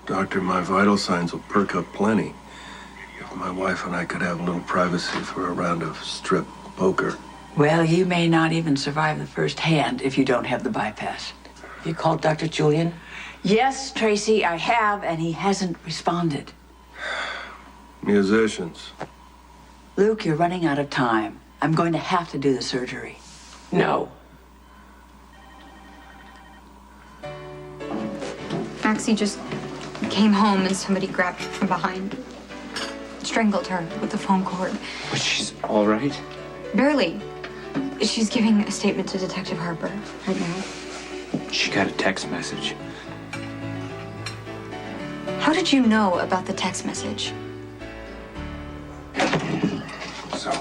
Doctor, my vital signs will perk up plenty if my wife and I could have a little privacy for a round of strip poker. Well, you may not even survive the first hand if you don't have the bypass. You called Dr. Julian? Yes, Tracy, I have, and he hasn't responded. Musicians. Luke, you're running out of time. I'm going to have to do the surgery. No. Maxie just came home and somebody grabbed her from behind. Strangled her with the phone cord. But she's all right? Barely. She's giving a statement to Detective Harper right now. She got a text message. How did you know about the text message? So,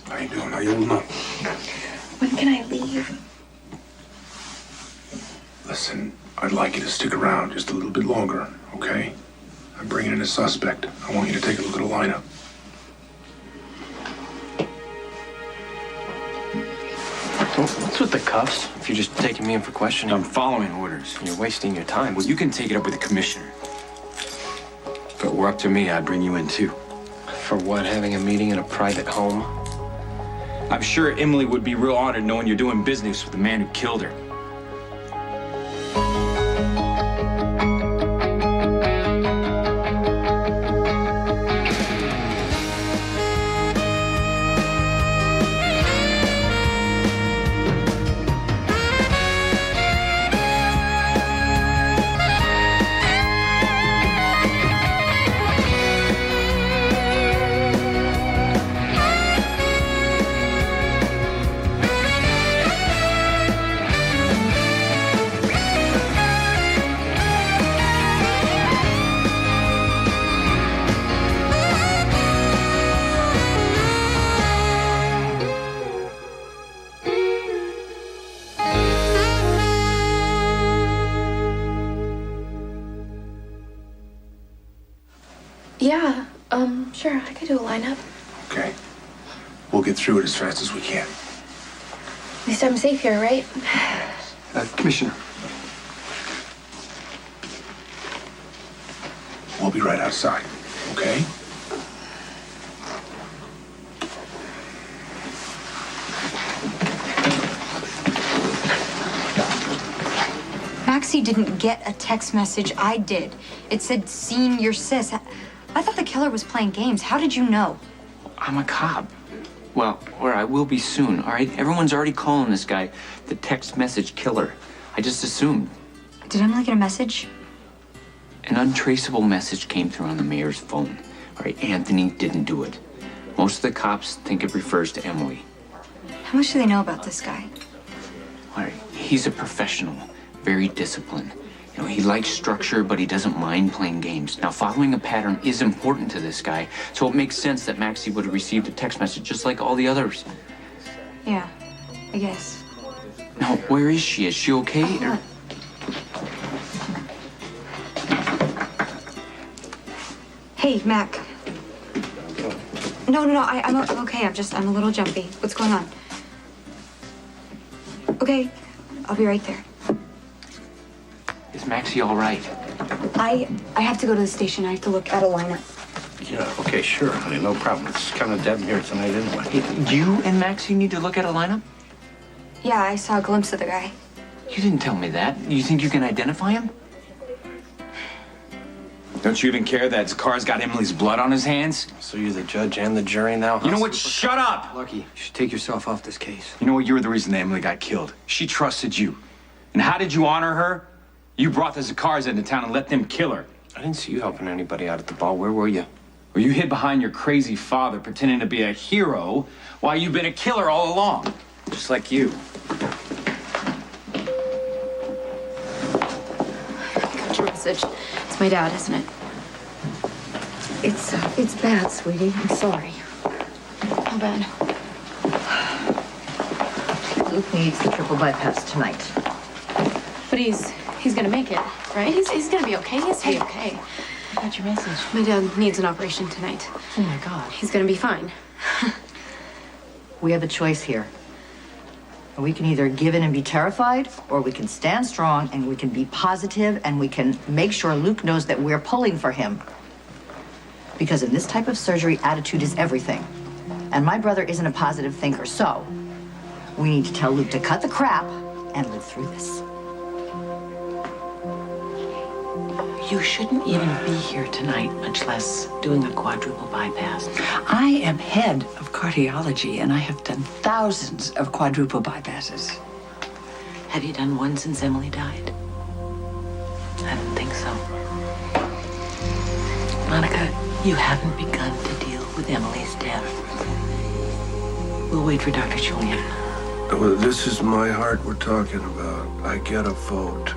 how you doing? How you holding up? When can I leave? Listen, I'd like you to stick around just a little bit longer, okay? I'm bringing in a suspect. I want you to take a look at the lineup. What's with the cuffs? If you're just taking me in for questioning. I'm following orders. You're wasting your time. Well, you can take it up with the commissioner. If it were up to me, I'd bring you in too. For what, having a meeting in a private home? I'm sure Emily would be real honored knowing you're doing business with the man who killed her. Yeah, sure, I could do a lineup. Okay. We'll get through it as fast as we can. At least I'm safe here, right? Commissioner. We'll be right outside, okay? Maxie didn't get a text message. I did. It said, "Seen your sis." I thought the killer was playing games. How did you know? I'm a cop. Well, or I will be soon, all right? Everyone's already calling this guy the text message killer. I just assumed. Did Emily get a message? An untraceable message came through on the mayor's phone. All right, Anthony didn't do it. Most of the cops think it refers to Emily. How much do they know about this guy? All right, he's a professional, very disciplined. You know, he likes structure, but he doesn't mind playing games. Now, following a pattern is important to this guy, so it makes sense that Maxie would have received a text message just like all the others. Yeah, I guess. Now, where is she? Is she okay? Or... Hey, Mac. No, I'm okay. I'm a little jumpy. What's going on? Okay, I'll be right there. Is Maxie all right? I have to go to the station. I have to look at a lineup. Yeah, okay, sure, honey, no problem. It's kind of dead in here tonight anyway. Hey, you and Maxie need to look at a lineup? Yeah, I saw a glimpse of the guy. You didn't tell me that. You think you can identify him? Don't you even care that his car's got Emily's blood on his hands? So you're the judge and the jury now, huh? You know what? Shut up! Lucky, you should take yourself off this case. You know what? You were the reason that Emily got killed. She trusted you. And how did you honor her? You brought the Zakars into town and let them kill her. I didn't see you helping anybody out at the ball. Where were you? Or you hid behind your crazy father pretending to be a hero while you've been a killer all along. Just like you. Got your message. It's my dad, isn't it? It's bad, sweetie. I'm sorry. How bad? Luke needs the triple bypass tonight. But he's gonna make it, right? He's gonna be okay. He's gonna be okay. I got your message. My dad needs an operation tonight. Oh my God. He's gonna be fine. We have a choice here. We can either give in and be terrified, or we can stand strong and we can be positive and we can make sure Luke knows that we're pulling for him. Because in this type of surgery, attitude is everything. And my brother isn't a positive thinker, so we need to tell Luke to cut the crap and live through this. You shouldn't even be here tonight, much less doing a quadruple bypass. I am head of cardiology, and I have done thousands of quadruple bypasses. Have you done one since Emily died? I don't think so. Monica, you haven't begun to deal with Emily's death. We'll wait for Dr. Julian. Well, this is my heart we're talking about. I get a vote.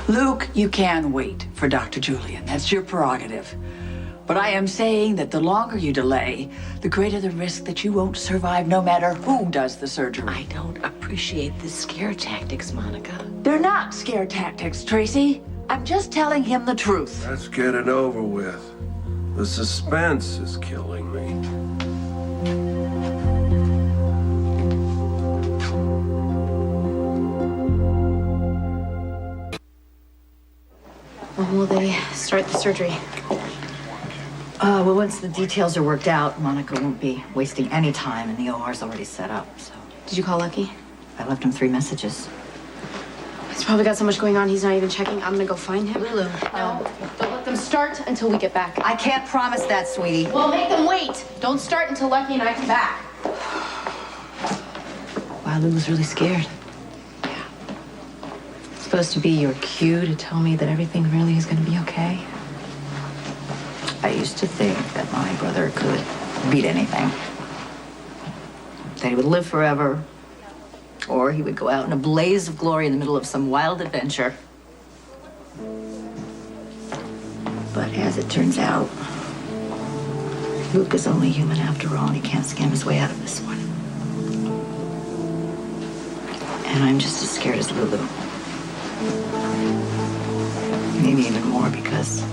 Luke, you can wait for Dr. Julian. That's your prerogative. But I am saying that the longer you delay, the greater the risk that you won't survive no matter who does the surgery. I don't appreciate the scare tactics, Monica. They're not scare tactics, Tracy. I'm just telling him the truth. Let's get it over with. The suspense is killing me. When will they start the surgery? Well, once the details are worked out, Monica won't be wasting any time, and the OR's already set up, so. Did you call Lucky? I left him 3 messages. He's probably got so much going on, he's not even checking. I'm gonna go find him. Lulu. No, don't let them start until we get back. I can't promise that, sweetie. Well, make them wait. Don't start until Lucky and I come back. Wow, Lulu's really scared. Yeah. It's supposed to be your cue to tell me that everything really is gonna be okay. I used to think that my brother could beat anything. That he would live forever, or he would go out in a blaze of glory in the middle of some wild adventure. But as it turns out, Luke is only human after all, and he can't scam his way out of this one. And I'm just as scared as Lulu. Maybe even more because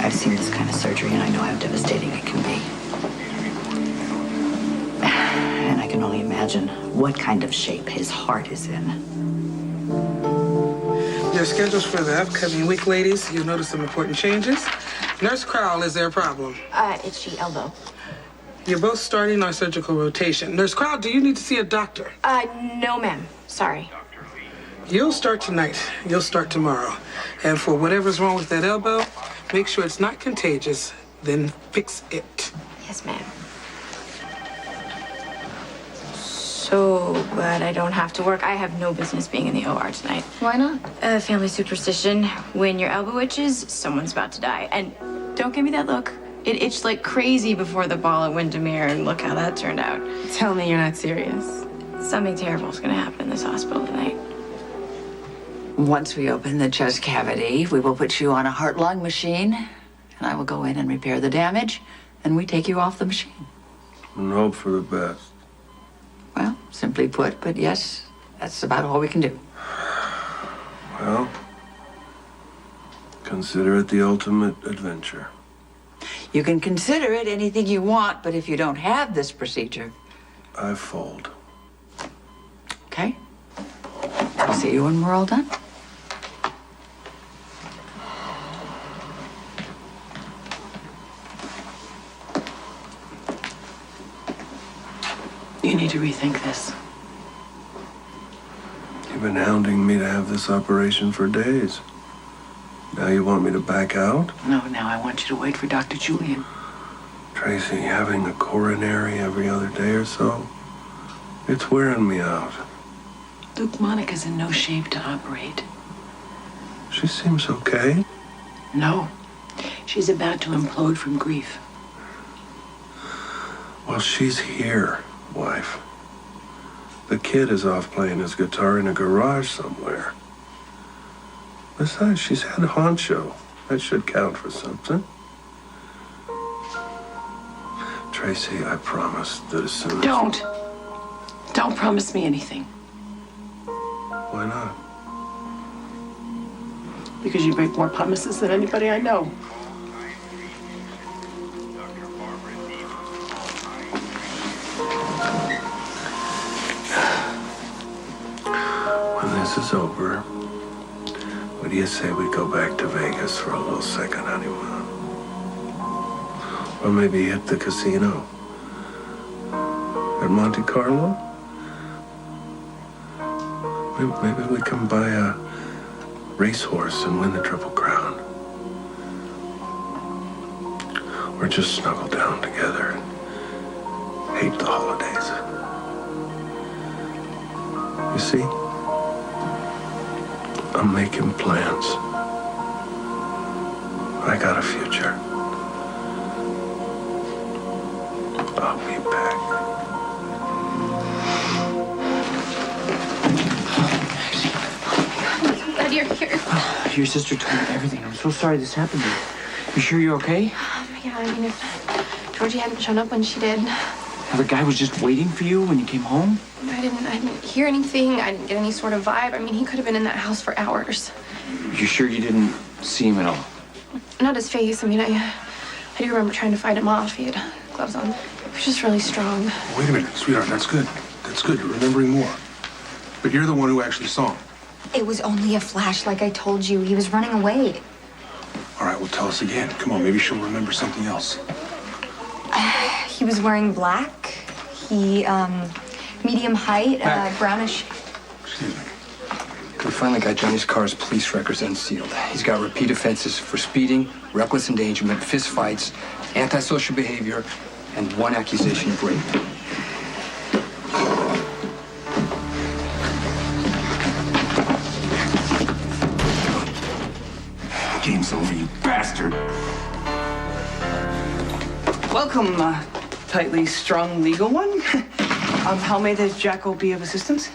I've seen this kind of surgery and I know how devastating it can be. And I can only imagine what kind of shape his heart is in. Your schedules for the upcoming week, ladies. You'll notice some important changes. Nurse Crowell, is there a problem? Itchy elbow. You're both starting our surgical rotation. Nurse Crowell, do you need to see a doctor? No, ma'am. Sorry. You'll start tonight. You'll start tomorrow. And for whatever's wrong with that elbow, make sure it's not contagious, then fix it. Yes, ma'am. So glad I don't have to work. I have no business being in the OR tonight. Why not? Family superstition. When your elbow itches, someone's about to die. And don't give me that look. It itched like crazy before the ball at Windermere, and look how that turned out. Tell me you're not serious. Something terrible is gonna happen in this hospital tonight. Once we open the chest cavity, we will put you on a heart-lung machine, and I will go in and repair the damage, and we take you off the machine. And hope for the best. Well, simply put, but yes, that's about all we can do. Well, consider it the ultimate adventure. You can consider it anything you want, but if you don't have this procedure, I fold. okay? I'll see you when we're all done. You need to rethink this. You've been hounding me to have this operation for days. Now you want me to back out? No, now I want you to wait for Dr. Julian. Tracy, having a coronary every other day or so, it's wearing me out. Luke, Monica's in no shape to operate. She seems okay. No. She's about to implode from grief. Well, she's here, wife. The kid is off playing his guitar in a garage somewhere. Besides, she's had Honcho. That should count for something. Tracy, I promise that as soon as... Don't promise me anything. Why not? Because you break more promises than anybody I know. do you say we go back to Vegas for a little second honeymoon? Or maybe hit the casino at Monte Carlo? Maybe we can buy a racehorse and win the Triple Crown. Or just snuggle down together and hate the holidays. You see? I'm making plans. I got a future. I'll be back. I'm glad you're here. Your sister told me everything. I'm so sorry this happened to you. You sure you're okay? Yeah, I mean, if Georgie hadn't shown up when she did, The guy was just waiting for you when you came home? I didn't hear anything. I didn't get any sort of vibe. I mean, he could have been in that house for hours. You sure you didn't see him at all? Not his face. I mean, I do remember trying to fight him off. He had gloves on. He was just really strong. Wait a minute, sweetheart. That's good. That's good. You're remembering more. But you're the one who actually saw him. It was only a flash, like I told you. He was running away. All right, well, tell us again. Come on, maybe she'll remember something else. He was wearing black. He, medium height, brownish. Excuse me. We finally got Johnny's car's police records unsealed. He's got repeat offenses for speeding, reckless endangerment, fist fights, antisocial behavior, and one accusation of rape. Game's over, you bastard. Welcome, tightly strung legal one. How may the Jackal be of assistance?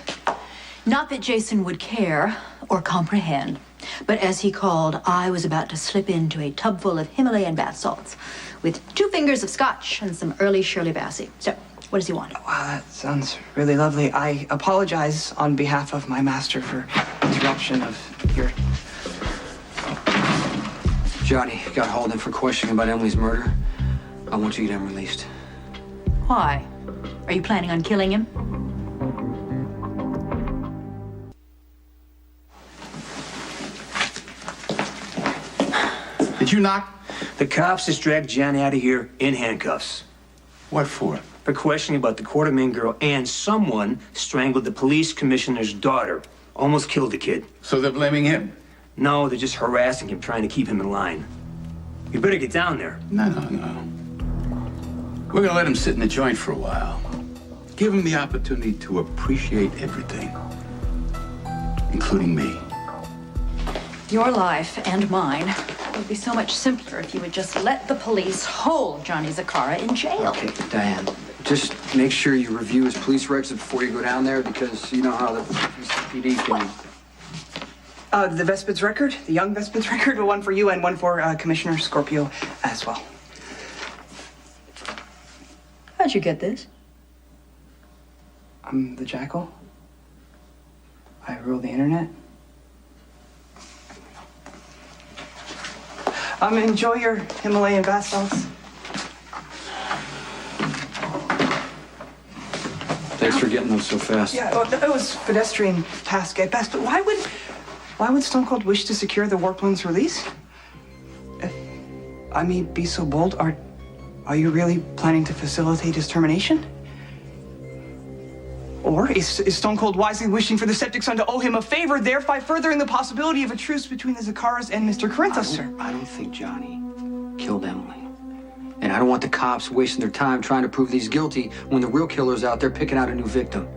Not that Jason would care or comprehend, but as he called, I was about to slip into a tub full of Himalayan bath salts with 2 fingers of scotch and some early Shirley Bassey. So, what does he want? Wow, that sounds really lovely. I apologize on behalf of my master for interruption of your... Johnny got hauled in for questioning about Emily's murder. I want you to get him released. Why? Are you planning on killing him? Did you knock? The cops just dragged Johnny out of here in handcuffs. What for? For questioning about the Quartermain girl, and someone strangled the police commissioner's daughter. Almost killed the kid. So they're blaming him? No, they're just harassing him, trying to keep him in line. You better get down there. No. We're gonna let him sit in the joint for a while. Give him the opportunity to appreciate everything, including me. Your life and mine would be so much simpler if you would just let the police hold Johnny Zakara in jail. Okay, Diane, just make sure you review his police records before you go down there, because you know how the PD can... The Vespids record, the young Vespids record, one for you and one for Commissioner Scorpio as well. How'd you get this? I'm the Jackal. I rule the internet. Enjoy your Himalayan bath salts. Thanks for getting those so fast. Yeah, well, that was pedestrian task at best, but why would Stone Cold wish to secure the Warploon's release? If I may be so bold, are you really planning to facilitate his termination? Or is Stone Cold wisely wishing for the Septic Son to owe him a favor, thereby furthering the possibility of a truce between the Zakaras and Mr. Corinthos, sir? I don't think Johnny killed Emily. And I don't want the cops wasting their time trying to prove that he's guilty when the real killer's out there picking out a new victim.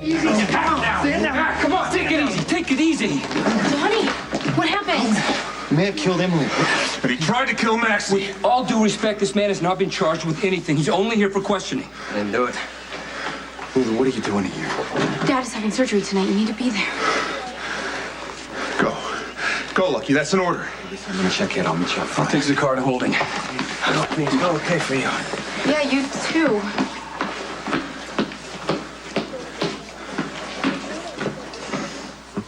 Easy. Stand down. Come on, take it easy. Take it easy. Johnny, what happened? He may have killed Emily. But he tried to kill Max. With all due respect, this man has not been charged with anything. He's only here for questioning. I didn't do it. Lulu, what are you doing here? Dad is having surgery tonight. You need to be there. Go, Lucky. That's an order. I'm gonna check in. I'll meet you up front. I'll take the car to holding. I hope things go okay for you. Yeah, you too.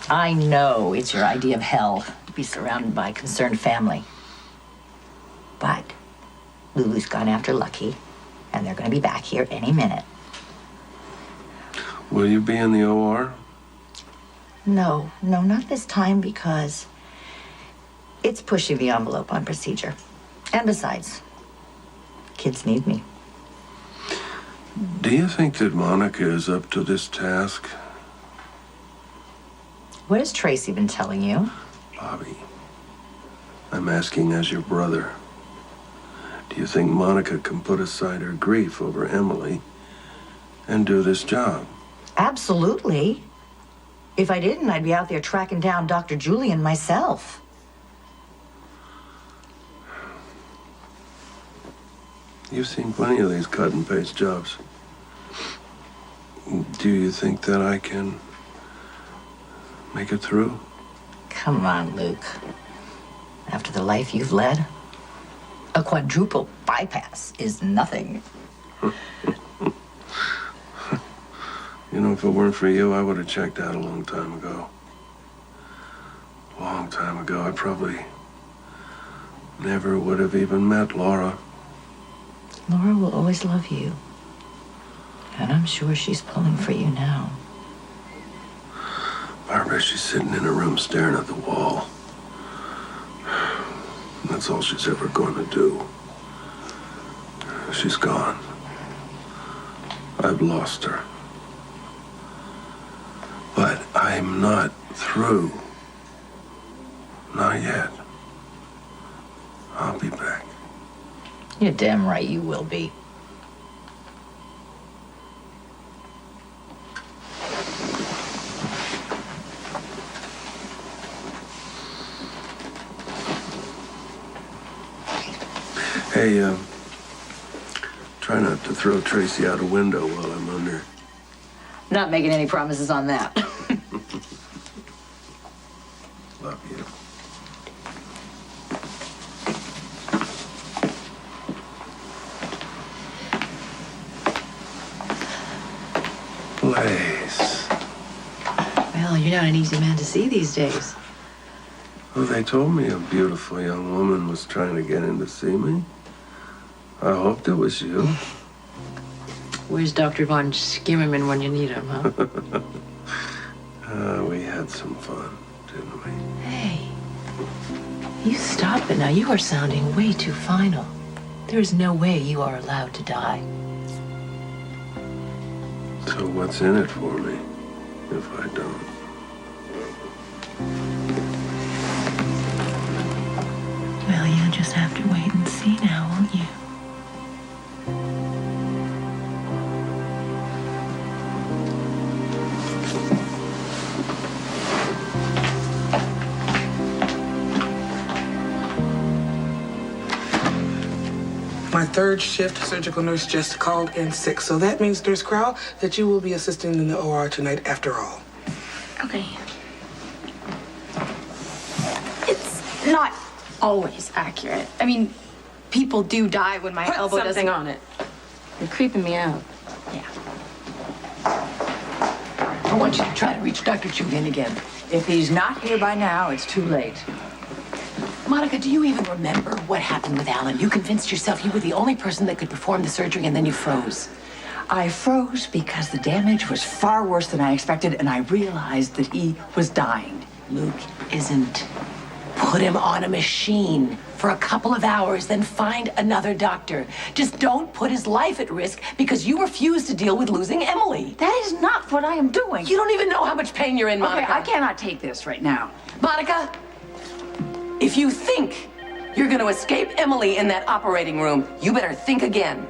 I know it's your idea of hell to be surrounded by a concerned family. But Lulu's gone after Lucky, and they're going to be back here any minute. Will you be in the OR? No, not this time, because It's pushing the envelope on procedure. And besides, kids need me. Do you think that Monica is up to this task? What has Tracy been telling you? Bobby, I'm asking as your brother. Do you think Monica can put aside her grief over Emily and do this job? Absolutely. If I didn't, I'd be out there tracking down Dr. Julian myself. You've seen plenty of these cut and paste jobs. Do you think that I can make it through? Come on, Luke. After the life you've led, a quadruple bypass is nothing. You know, if it weren't for you, I would have checked out a long time ago. Long time ago. I probably never would have even met Laura. Laura will always love you. And I'm sure she's pulling for you now. Barbara, she's sitting in her room staring at the wall. That's all she's ever going to do. She's gone. I've lost her. But I'm not through. Not yet. I'll be back. You're damn right you will be. Hey, try not to throw Tracy out a window while I'm under. Not making any promises on that. Love you. Blaze. Well, you're not an easy man to see these days. Well, they told me a beautiful young woman was trying to get in to see me. I hoped it was you. Where's Dr. Von Skimmerman when you need him, huh? We had some fun, didn't we? Hey, you stop it now. You are sounding way too final. There is no way you are allowed to die. So what's in it for me if I don't? Well, you'll just have to wait and see now, won't you? My third shift surgical nurse just called in sick, so that means, Nurse Crowell, that you will be assisting in the OR tonight after all. Okay. It's not always accurate. I mean, people do die when my elbow doesn't... Put something on it. You're creeping me out. Yeah. I want you to try to reach Dr. Julian again. If he's not here by now, it's too late. Monica, do you even remember what happened with Alan? You convinced yourself you were the only person that could perform the surgery, and then you froze. I froze because the damage was far worse than I expected, and I realized that he was dying. Luke isn't. Put him on a machine for a couple of hours, then find another doctor. Just don't put his life at risk because you refuse to deal with losing Emily. That is not what I am doing. You don't even know how much pain you're in, Monica. Okay, I cannot take this right now. Monica, if you think you're going to escape Emily in that operating room, you better think again.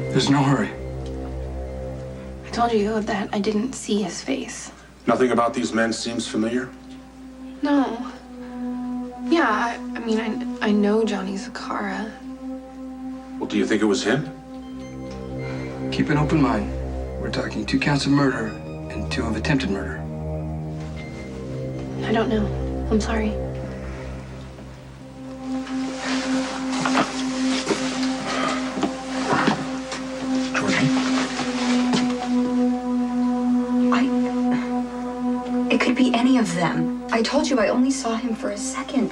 There's no hurry. I told you that I didn't see his face. Nothing about these men seems familiar? No. Yeah, I mean, I know Johnny Zakara. Well, do you think it was him? Keep an open mind. We're talking 2 counts of murder and 2 of attempted murder. I don't know. I'm sorry. It could be any of them. I told you I only saw him for a second.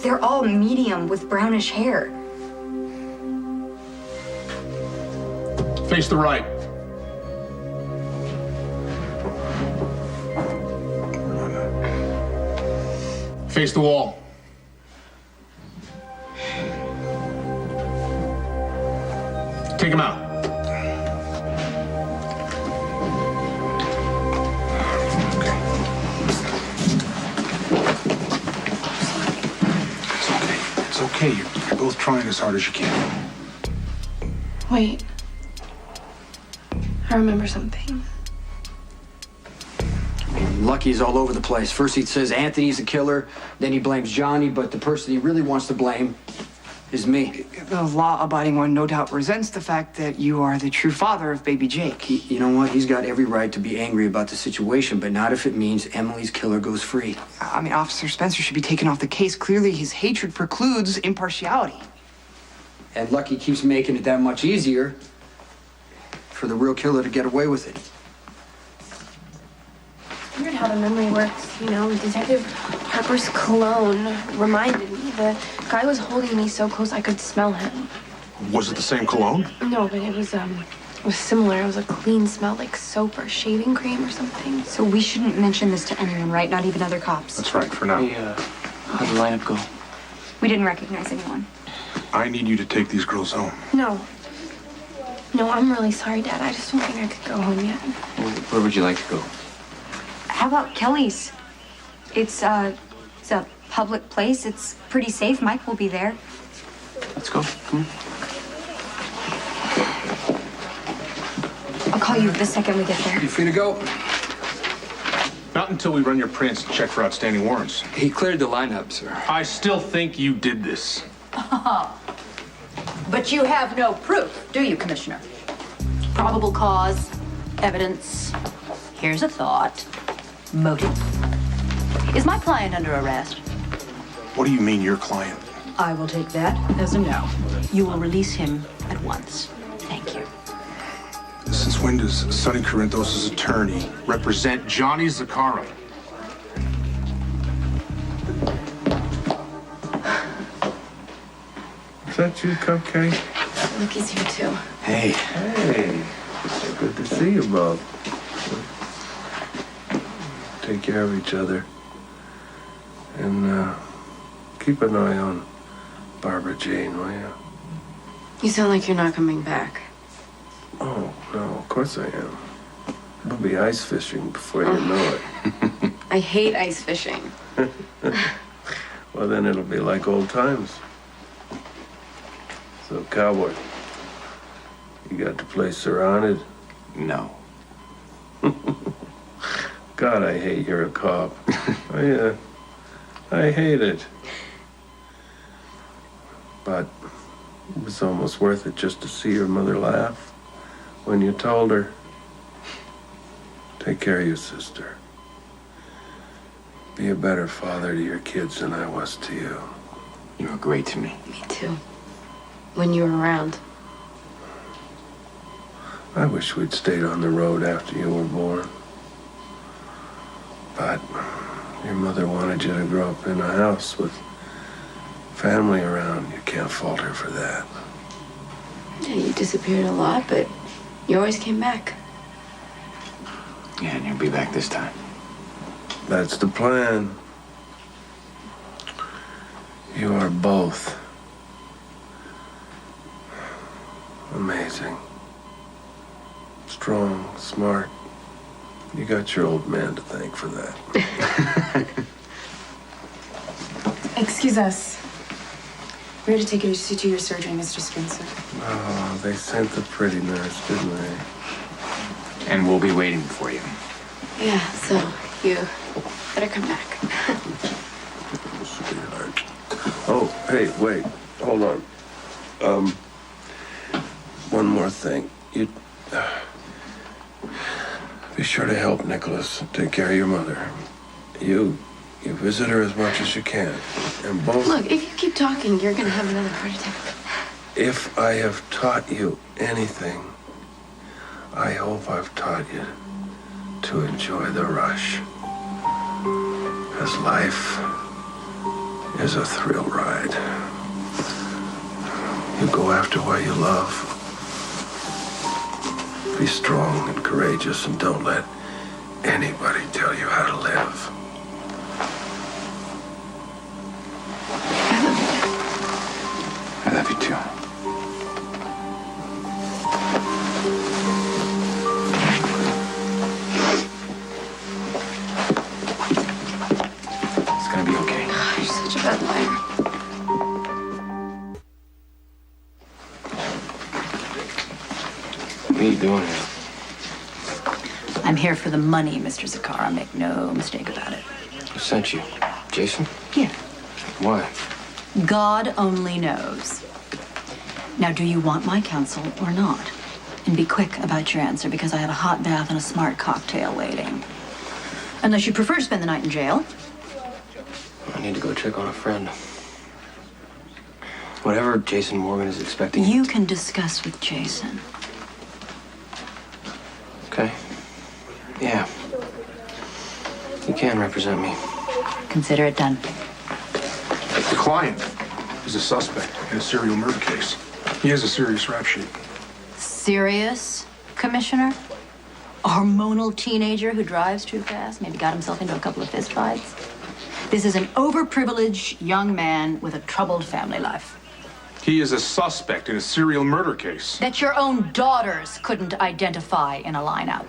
They're all medium with brownish hair. Face the right. Face the wall. Take him out. It's okay. You're both trying as hard as you can. Wait. I remember something. Lucky's all over the place. First he says Anthony's the killer, then he blames Johnny, but the person he really wants to blame is me. The law-abiding one no doubt resents the fact that you are the true father of baby Jake. You know what? He's got every right to be angry about the situation, but not if it means Emily's killer goes free. I mean, Officer Spencer should be taken off the case. Clearly, his hatred precludes impartiality. And Lucky keeps making it that much easier for the real killer to get away with it. Weird how the memory works, you know. Detective Harper's cologne reminded me. The guy was holding me so close I could smell him. Was it the same cologne? No, but it was similar. It was a clean smell, like soap or shaving cream or something. So we shouldn't mention this to anyone, right? Not even other cops. That's right, for now. Hey, how'd the lineup go? We didn't recognize anyone. I need you to take these girls home. No. No, I'm really sorry, Dad. I just don't think I could go home yet. Where would you like to go? How about Kelly's? It's a public place. It's pretty safe. Mike will be there. Let's go. Come on. I'll call you the second we get there. You free to go? Not until we run your prints and check for outstanding warrants. He cleared the lineup, sir. I still think you did this. But you have no proof, do you, Commissioner? Probable cause, evidence. Here's a thought. Motive. Is my client under arrest? What do you mean, your client? I will take that as a no. You will release him at once. Thank you. Since when does Sonny Corinthos' attorney represent Johnny Zacchara? Is that you, Cupcake? Lucky's here too. Hey. Hey. Good to see you, Bob. Take care of each other. And keep an eye on Barbara Jane, will you? You sound like you're not coming back. Oh, no, of course I am. We'll be ice fishing before you know it. I hate ice fishing. Well, then it'll be like old times. So, Cowboy, you got the place surrounded? No. God, I hate you're a cop. I hate it. But it was almost worth it just to see your mother laugh when you told her. Take care of your sister. Be a better father to your kids than I was to you. You were great to me. Me too. When you were around. I wish we'd stayed on the road after you were born. But your mother wanted you to grow up in a house with family around. You can't fault her for that. Yeah, you disappeared a lot, but you always came back. Yeah, and you'll be back this time. That's the plan. You are both amazing. Strong, smart. You got your old man to thank for that. Excuse us. We're here to take you to your surgery, Mr. Spencer. Oh, they sent the pretty nurse, didn't they? And we'll be waiting for you. Yeah, so you better come back. Sweetheart. Oh, hey, wait. Hold on. One more thing. You be sure to help Nicholas take care of your mother. You visit her as much as you can. And both... Look, if you keep talking, you're gonna have another heart attack. If I have taught you anything, I hope I've taught you to enjoy the rush. As life is a thrill ride. You go after what you love. Be strong and courageous and don't let anybody tell you how to live. I love you too. It's gonna be okay. You're such a bad liar. What are you doing here? I'm here for the money, Mr. Zakara. Make no mistake about it. Who sent you? Jason? Yeah. Why? God only knows. Now, do you want my counsel or not? And be quick about your answer because I have a hot bath and a smart cocktail waiting. Unless you prefer to spend the night in jail. I need to go check on a friend. Whatever Jason Morgan is expecting. You can discuss with Jason. Okay. Yeah. You can represent me. Consider it done. The client is a suspect in a serial murder case. He has a serious rap sheet. Serious, Commissioner? A hormonal teenager who drives too fast, maybe got himself into a couple of fistfights. This is an overprivileged young man with a troubled family life. He is a suspect in a serial murder case. That your own daughters couldn't identify in a lineup.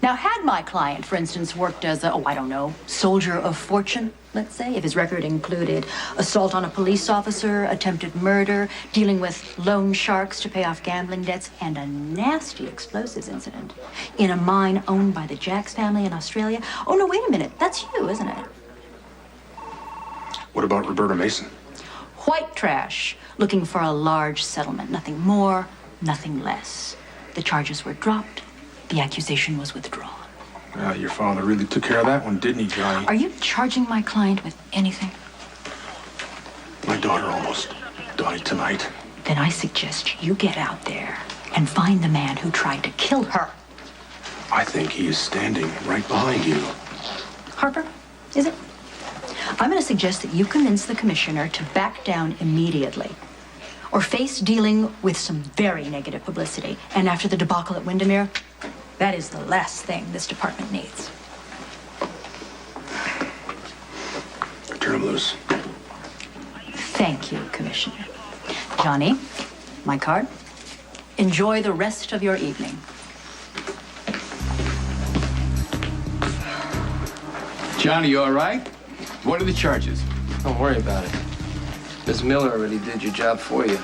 Now, had my client, for instance, worked as a, I don't know, soldier of fortune, let's say, if his record included assault on a police officer, attempted murder, dealing with loan sharks to pay off gambling debts, and a nasty explosives incident in a mine owned by the Jacks family in Australia. Oh, no, wait a minute. That's you, isn't it? What about Roberta Mason? White trash, looking for a large settlement. Nothing more, nothing less. The charges were dropped. The accusation was withdrawn. Your father really took care of that one, didn't he, Johnny? Are you charging my client with anything? My daughter almost died tonight. Then I suggest you get out there and find the man who tried to kill her. I think he is standing right behind you. Harper, is it? I'm going to suggest that you convince the commissioner to back down immediately or face dealing with some very negative publicity. And after the debacle at Windermere, that is the last thing this department needs. Turn him loose. Thank you, Commissioner. Johnny, my card. Enjoy the rest of your evening. Johnny, you all right? What are the charges? Don't worry about it. Ms. Miller already did your job for you.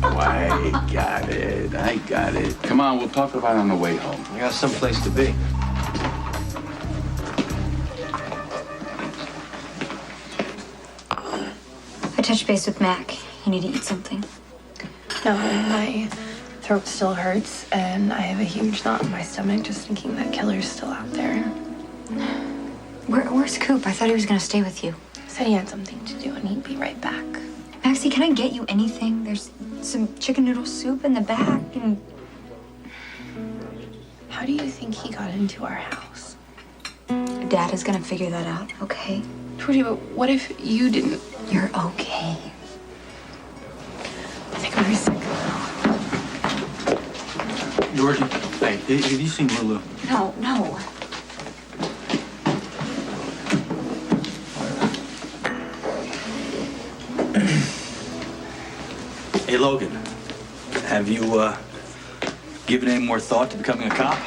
I got it. Come on, we'll talk about it on the way home. You got someplace to be. I touched base with Mac. You need to eat something. No, my throat still hurts, and I have a huge knot in my stomach just thinking that killer's still out there. Where's Coop? I thought he was gonna stay with you. Said he had something to do, and he'd be right back. Maxie, can I get you anything? There's some chicken noodle soup in the back, and... How do you think he got into our house? Dad is gonna figure that out, okay? Georgie, but what if you didn't? You're okay. I think I'm sick. Georgie, hey, have you seen Lulu? No. Hey, Logan, have you given any more thought to becoming a cop?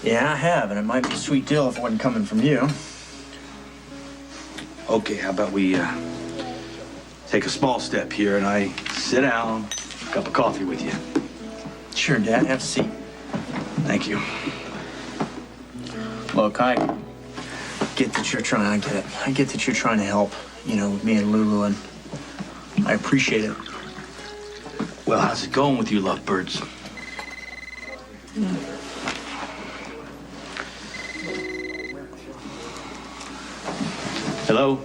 Yeah, I have, and it might be a sweet deal if it wasn't coming from you. Okay, how about we take a small step here and I sit down, have a cup of coffee with you. Sure, Dad, have a seat. Thank you. Look, I get that you're trying to get it. I get that you're trying to help, with me and Lulu, and I appreciate it. Well, how's it going with you lovebirds? Hello?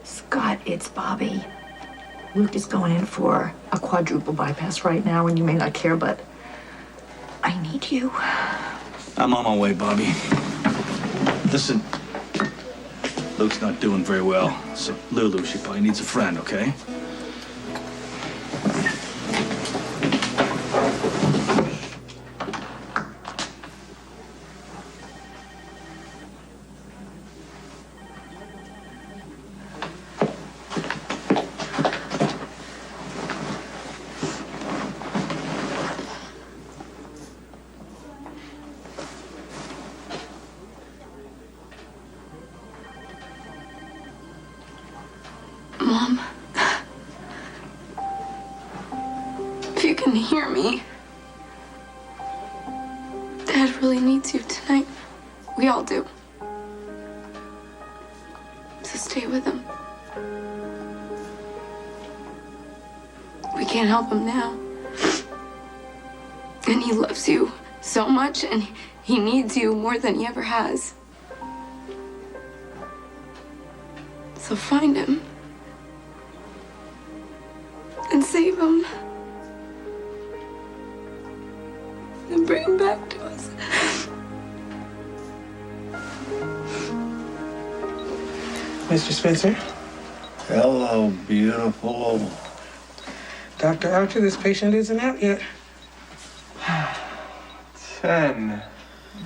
Scott, it's Bobby. Luke is going in for a quadruple bypass right now, and you may not care, but I need you. I'm on my way, Bobby. Listen, Luke's not doing very well, so Lulu, she probably needs a friend, okay? Mom, if you can hear me, Dad really needs you tonight. We all do. So stay with him. We can't help him now. And he loves you so much, and he needs you more than he ever has. So find him. And save him. And bring him back to us. Mr. Spencer? Hello, beautiful. Dr. Archer, this patient isn't out yet. 10,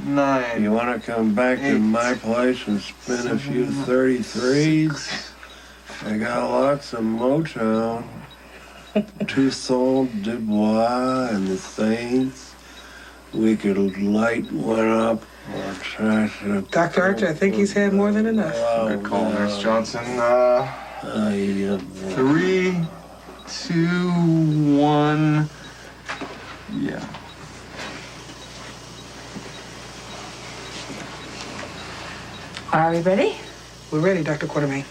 9. You want to come back to my place and spin a few 33s? I got lots of Motown. Toussaint Dubois and the Saints. We could light one up or try to... Dr. Archer, I think he's had more than enough. Good call, Nurse Johnson. 3, 2, 1. Yeah. Are we ready? We're ready, Dr. Quartermain.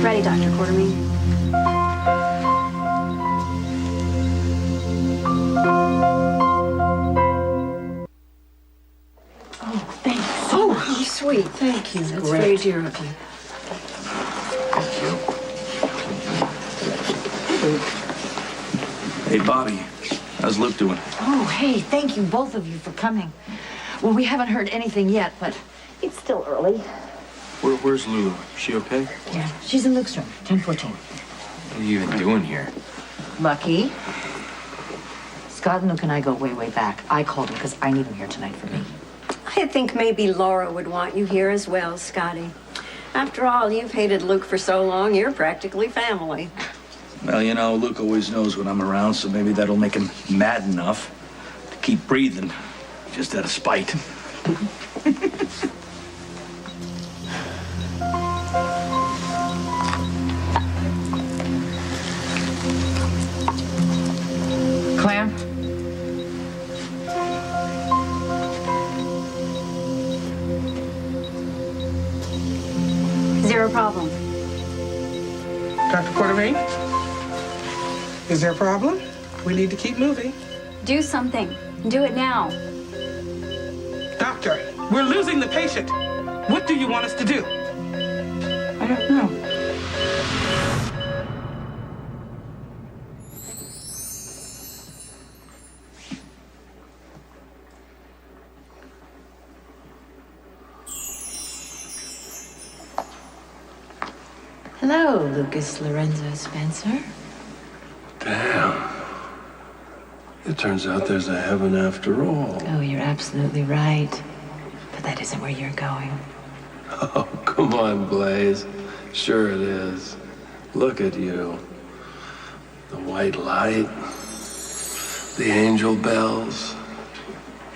Ready, Dr. Quartermain. Oh, sweet. Thank you. That's very dear of you. Hey, Bobby, how's Luke doing? Oh, hey, thank you, both of you, for coming. Well, we haven't heard anything yet, but it's still early. Where's Lulu? Is she okay? Yeah, she's in Luke's room, 1014. What are you even doing here? Lucky. Scott and Luke and I go way, way back. I called him because I need him here tonight for me. I think maybe Laura would want you here as well, Scotty. After all, you've hated Luke for so long, you're practically family. Well, you know, Luke always knows when I'm around, so maybe that'll make him mad enough to keep breathing, just out of spite. Clam? Zero problem. Dr. Quartermain? Is there a problem? We need to keep moving. Do something. Do it now. Doctor, we're losing the patient. What do you want us to do? I don't know. Hello, Lucas Lorenzo Spencer. Damn. It turns out there's a heaven after all. Oh, you're absolutely right. But that isn't where you're going. Oh, come on, Blaze. Sure it is. Look at you. The white light. The angel bells.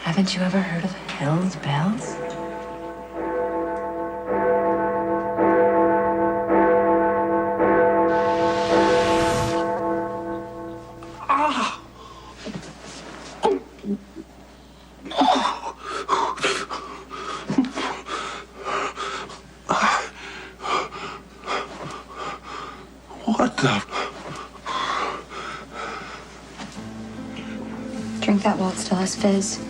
Haven't you ever heard of Hell's Bells? What the? Drink that while it still has fizz.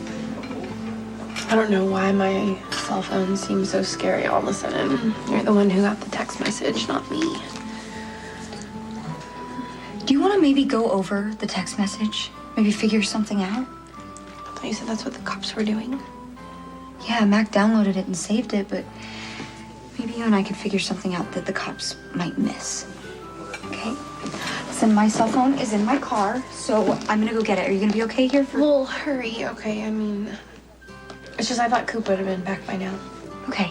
I don't know why my cell phone seems so scary all of a sudden. You're the one who got the text message, not me. Do you want to maybe go over the text message? Maybe figure something out? I thought you said that's what the cops were doing. Yeah, Mac downloaded it and saved it, but maybe you and I could figure something out that the cops might miss. Okay? Listen, my cell phone is in my car, so I'm gonna go get it. Are you gonna be okay here? Well, hurry, okay? I mean, it's just I thought Coop would have been back by now. Okay.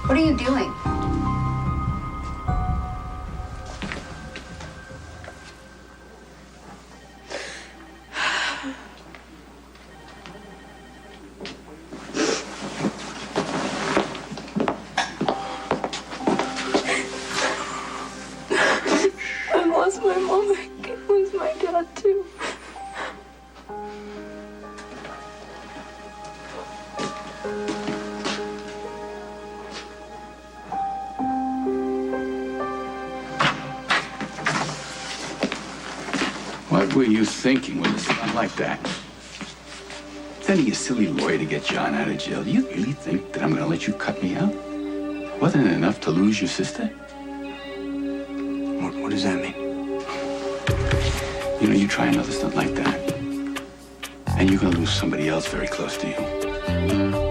What are you doing? I lost my mom. I can lose my dad too. What were you thinking with a son like that? Sending a silly lawyer to get John out of jail. Do you really think that I'm going to let you cut me out? Wasn't it enough to lose your sister? What does that mean? You know, you try another stunt like that, and you're going to lose somebody else very close to you.